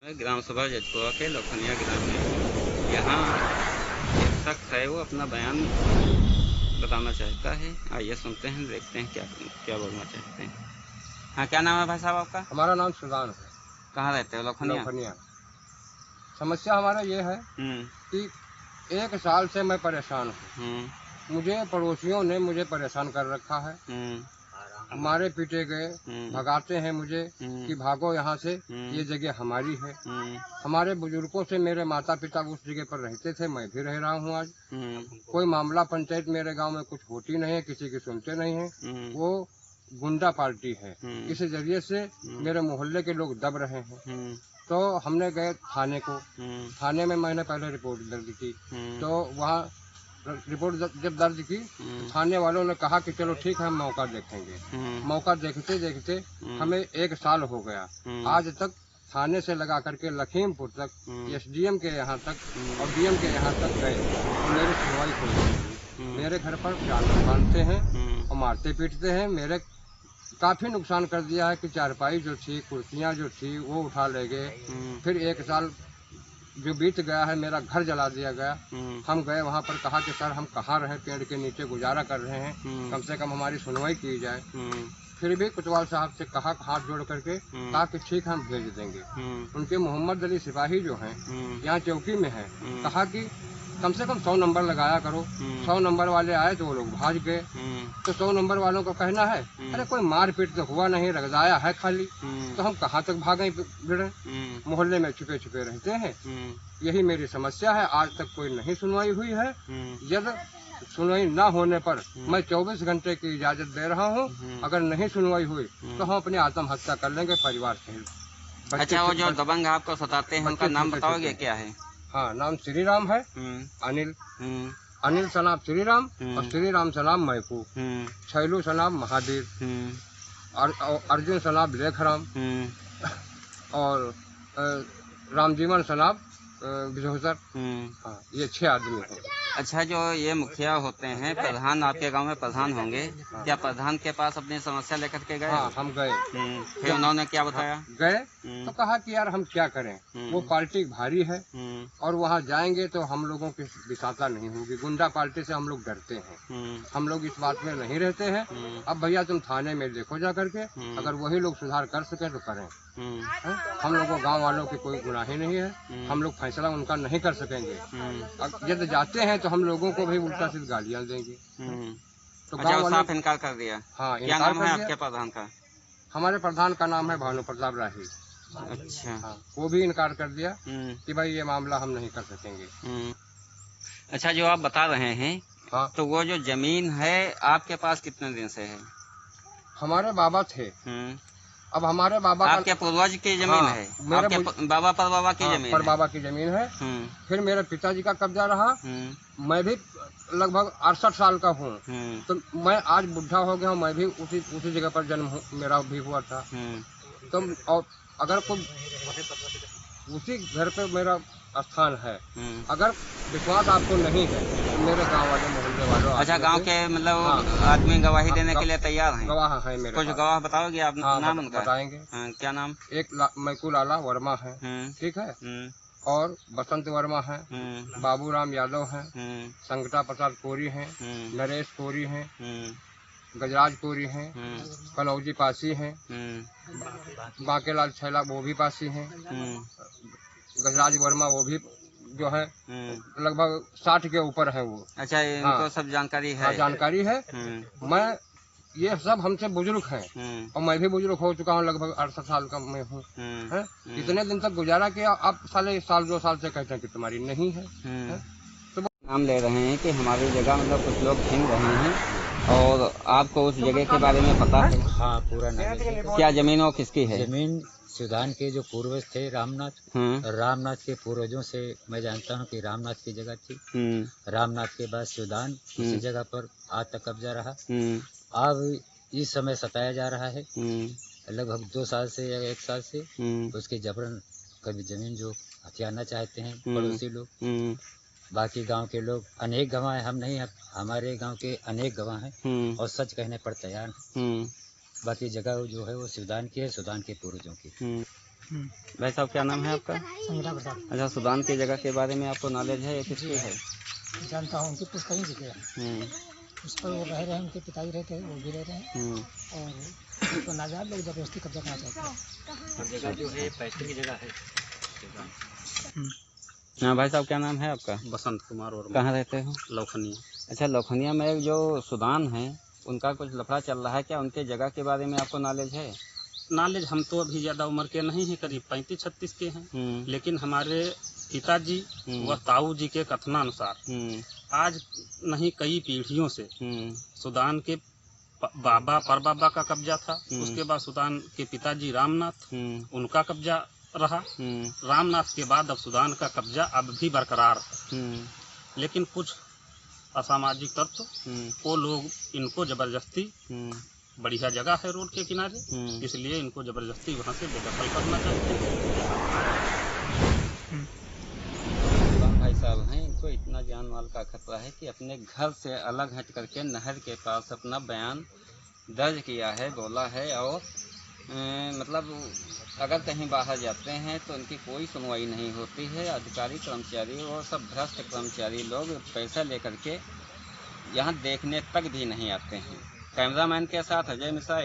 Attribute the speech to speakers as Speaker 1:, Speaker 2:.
Speaker 1: ग्राम सभा जजपुरा के लखनिया ग्राम में यहाँ एक शख्स है, वो अपना बयान बताना चाहता है। आइए सुनते हैं, देखते हैं क्या क्या बोलना चाहते हैं। हाँ, क्या नाम है भाई साहब आपका?
Speaker 2: हमारा नाम सुजान है।
Speaker 1: कहाँ रहते हो? लखनिया।
Speaker 2: समस्या हमारा ये है कि 1 साल से मैं परेशान हूँ। मुझे पड़ोसियों ने मुझे परेशान कर रखा है। मारे पीटे गए, भगाते हैं मुझे कि भागो यहाँ से, ये जगह हमारी है। हमारे बुजुर्गों से मेरे माता पिता उस जगह पर रहते थे, मैं भी रह रहा हूँ आज। कोई मामला पंचायत मेरे गांव में कुछ होती नहीं है, किसी की सुनते नहीं है। वो गुंडा पार्टी है। इस जरिए से मेरे मोहल्ले के लोग दब रहे हैं। तो हमने गए थाने को। थाने में मैंने पहले रिपोर्ट दर्ज की। तो वहाँ रिपोर्ट जब दर्ज की, थाने वालों ने कहा कि चलो ठीक है, हम मौका देखेंगे। मौका देखते देखते हमें 1 साल हो गया। आज तक थाने से लगा करके लखीमपुर तक, एसडीएम के यहाँ तक और डीएम के यहाँ तक गए, तो मेरी सुनवाई कोई नहीं। मेरे घर पर जानवर बांधते हैं और मारते पीटते हैं। मेरे काफी नुकसान कर दिया है कि चारपाई जो थी, कुर्सियाँ जो थी, वो उठा ले गए। फिर 1 साल जो बीत गया है, मेरा घर जला दिया गया। हम गए वहाँ पर, कहा कि सर हम कहाँ रहे, पेड़ के नीचे गुजारा कर रहे हैं, कम से कम हमारी सुनवाई की जाए। फिर भी कोतवाल साहब से कहा, हाथ जोड़ करके कहा कि ठीक हम भेज देंगे। उनके मोहम्मद अली सिपाही जो हैं यहाँ चौकी में हैं, कहा कि कम से कम 100 नंबर लगाया करो। 100 नंबर वाले आए तो वो लोग भाग गए। तो 100 नंबर वालों को कहना है, अरे कोई मारपीट तो हुआ नहीं, रगदाया है खाली, तो हम कहाँ तक भागें भिड़े, मोहल्ले में छुपे छुपे रहते हैं। यही मेरी समस्या है। आज तक कोई नहीं सुनवाई हुई है। यदि सुनवाई न होने पर मैं 24 घंटे की इजाजत दे रहा हूँ। अगर नहीं सुनवाई हुई तो हम अपनी आत्महत्या कर लेंगे परिवार सहित।
Speaker 1: अच्छा, वो जो दबंग आपको सताते हैं उनका नाम बताओगे क्या है? हाँ,
Speaker 2: नाम श्री राम है। अनिल सनाब श्री राम और श्री राम सनाब महफूब, छैलू सनाब महादेव, अर्जुन सनाब लेखराम और रामजीवन सनाब बिजोसर। हाँ, ये 6 आदमी हैं।
Speaker 1: अच्छा, जो ये मुखिया होते हैं, प्रधान आपके गांव में प्रधान होंगे, क्या प्रधान के पास अपनी समस्या लेकर के गए?
Speaker 2: हाँ, हम गए।
Speaker 1: फिर उन्होंने क्या बताया?
Speaker 2: गए तो कहा कि यार हम क्या करें, वो पार्टी भारी है और वहाँ जाएंगे तो हम लोगों की विशालता नहीं होगी। गुंडा पार्टी से हम लोग डरते हैं, हम लोग इस बात में नहीं रहते हैं। अब भैया तुम थाने में देखो जा करके, अगर वही लोग सुधार कर सके तो करें। हम लोगों गांव वालों की कोई गुनाही नहीं है, हम लोग फैसला उनका नहीं कर सकेंगे। यदि जाते हैं तो हम लोगों को भी उल्टा सीधा गालियां देंगे।
Speaker 1: तो गांव साफ इनकार कर दिया।
Speaker 2: हाँ,
Speaker 1: क्या नाम है आपके प्रधान का?
Speaker 2: हमारे प्रधान का नाम है भानु प्रताप राही।
Speaker 1: अच्छा।
Speaker 2: हाँ, वो भी इनकार कर दिया कि भाई ये मामला हम नहीं कर सकेंगे।
Speaker 1: अच्छा, जो आप बता रहे हैं,
Speaker 2: हाँ,
Speaker 1: तो वो जो जमीन है आपके पास कितने दिन से है?
Speaker 2: हमारे बाबा थे। अब हमारे बाबा
Speaker 1: आपके पूर्वज की जमीन है? आपके बाबा पर बाबा की जमीन
Speaker 2: पर बाबा की जमीन है। फिर मेरे पिताजी का कब्जा रहा। मैं भी लगभग 68 साल का हूँ। तो मैं आज बुढ़ा हो गया हूँ, मैं भी उसी जगह पर जन्म मेरा भी हुआ था। तो और अगर कोई उसी घर पे मेरा स्थान है, अगर विश्वास आपको नहीं है तो मेरे गांव वाले मोहल्ले वालों।
Speaker 1: अच्छा, गांव के मतलब आदमी गवाही देने के लिए तैयार हैं?
Speaker 2: गवाह है मेरे।
Speaker 1: कुछ गवाह बताओगे आप? नाम उनका
Speaker 2: बताएंगे।
Speaker 1: क्या नाम?
Speaker 2: एक मैकू लाला वर्मा है, ठीक है, और बसंत वर्मा है, बाबूराम यादव है, संगता प्रसाद कोरी है, नरेश कोरी है, गजराज कोरी हैं, कनौजी पासी हैं, बाकेलाल छैला वो भी पासी हैं, गजराज वर्मा वो भी जो है लगभग 60 के ऊपर है वो।
Speaker 1: अच्छा, इनको सब जानकारी है?
Speaker 2: हाँ, जानकारी है। मैं ये सब हमसे बुजुर्ग हैं और मैं भी बुजुर्ग हो चुका हूँ, लगभग 68 साल का मैं हूँ। इतने दिन तक गुजारा किया, अब साले 1-2 साल से कहते हैं कि तुम्हारी नहीं है। तो
Speaker 1: नाम ले रहे हैं कि हमारी जगह मतलब कुछ लोग छीन रहे हैं और आपको उस जगह के बारे में पता है?
Speaker 3: हाँ, पूरा नाम।
Speaker 1: क्या जमीन वो किसकी है?
Speaker 3: जमीन सुदान के जो पूर्वज थे रामनाथ के पूर्वजों से मैं जानता हूँ कि रामनाथ की जगह थी। रामनाथ के बाद सुदान उसी जगह पर आज तक कब्जा रहा। अब इस समय सताया जा रहा है लगभग 2 साल से या 1 साल से। उसके जबरन कभी जमीन जो हथियाना चाहते हैं पड़ोसी लोग। बाकी गांव के लोग अनेक गवाह हैं, हम नहीं, हमारे गांव के अनेक गवाह हैं और सच कहने पर तैयार हैं। बाकी जगह जो है वो सुदान की है, सुदान के पूर्वजों की।
Speaker 1: भाई साहब क्या नाम है आपका? अच्छा, सूडान की जगह के बारे में आपको नॉलेज है या किसकी है?
Speaker 4: जानता हूँ, उनकी पुश्तैनी जगह है। उस पर वो रह रहे हैं, उनके पिताजी रहते हैं, वो भी रह रहे हैं। और तो नाजायज लोग जबरदस्ती कब्जा करना चाहते हैं।
Speaker 3: जगह जो है पैसे की जगह है।
Speaker 1: हाँ भाई साहब क्या नाम है आपका?
Speaker 5: बसंत कुमार। और
Speaker 1: कहाँ रहते हो?
Speaker 5: लौखनिया।
Speaker 1: अच्छा, लौखनिया में जो सूडान है उनका कुछ लफड़ा चल रहा है क्या? उनके जगह के बारे में आपको नॉलेज है?
Speaker 5: नॉलेज हम तो अभी ज़्यादा उम्र के नहीं हैं, करीब 35-36 के हैं। लेकिन हमारे पिताजी व ताऊ जी के कथनानुसार आज नहीं कई पीढ़ियों से सूडान के बाबा परबाबा का कब्जा था। उसके बाद सूडान के पिताजी रामनाथ, उनका कब्जा रहा। रामनाथ के बाद अब सूडान का कब्जा अब भी बरकरार है। लेकिन कुछ असामाजिक तत्व वो लोग इनको जबरदस्ती, बढ़िया जगह है रोड के किनारे, इसलिए इनको जबरदस्ती वहाँ से बेदखल करना चाहते हैं।
Speaker 1: भाई साहब हैं, इनको इतना जान माल का खतरा है कि अपने घर से अलग हट करके नहर के पास अपना बयान दर्ज किया है, बोला है। और मतलब अगर कहीं बाहर जाते हैं तो उनकी कोई सुनवाई नहीं होती है। अधिकारी कर्मचारी और सब भ्रष्ट कर्मचारी लोग पैसा लेकर के यहाँ देखने तक भी नहीं आते हैं। कैमरामैन के साथ अजय मिश्रा,